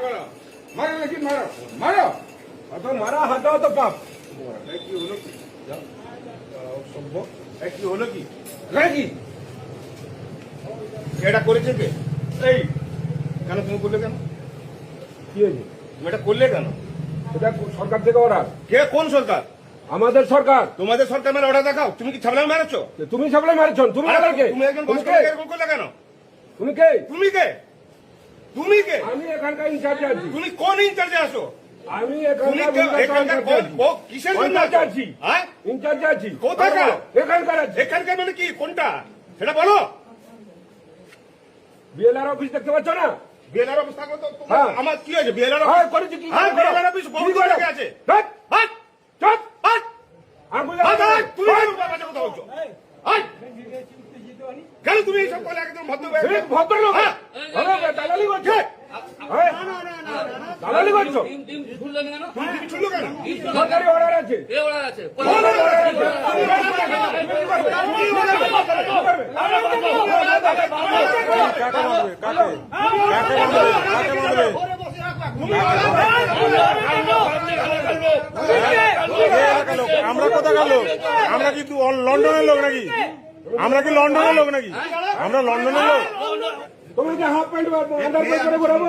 করো, মারো নাকি মারো, মারো। অত মারা হাতাও তো পাপ। কি হলো কি? সভ্য কি হলো কি? কি এটা করেছে কে? এই কেন তুমি করলে কেন? কি হয়েছে? তুমি এটা করলে কেন? এটা সরকার থেকে অর্ডার। কে? কোন সরকার? আমাদের সরকার। তোমাদের সরকার মানে অর্ডার দেখাও। তুমি কি ছাবলা মারছ? তুমি ছাবলা মারছ? তুমি কে? তুমি একজন এরকম করলে কেন? তুমি কে? তুমি কে? তুমি কে? আমি এখানকার ইনচার্জে আছি। তুমি কোন ইনচার্জে আছো? আমি এখানকার কিসের জন্য আছি? হ্যাঁ, ইনচার্জে আছি। কোথাকার? এখানকার আছি। এখানকার মানে কি? কোনটা সেটা বলো। বিএলআর অফিস দেখতে পাচ্ছ না? বিএলআর অফিস থাকো তো আমার কি হয়েছে? বিএলআর অফিস করেছি কি? হ্যাঁ, বিএলআর অফিস বহুত জায়গায় আছে। হাট হাট চট হাট আগুলা তুমি বাবা কথা বলছো। হাট কেন তুমি এইসব বলে একদম ভদ্রলোক? হ্যাঁ, দালালি করছো। দালালি করছো? তুমি ছুড়লো কেন? সরকারি অর্ডার আছে। আমরা কোথা গেল? আমরা কি লন্ডনের লোক নাকি? আমরা কি লন্ডনের লোক নাকি? আমরা লন্ডনের লোক। তুমি কি হাফ প্যান্ট আন্ডার প্যান্ট করে ঘোরাবো?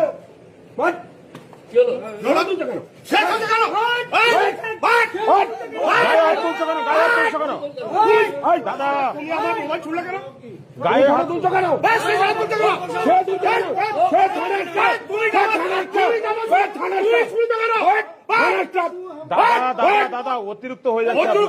দাদা তুমি আমার মোবাইল ছুড়লে কেন? গায়ে হাত তুলছো কেন? দাদা দাদা দাদা অতিরিক্ত হয়ে যাচ্ছে।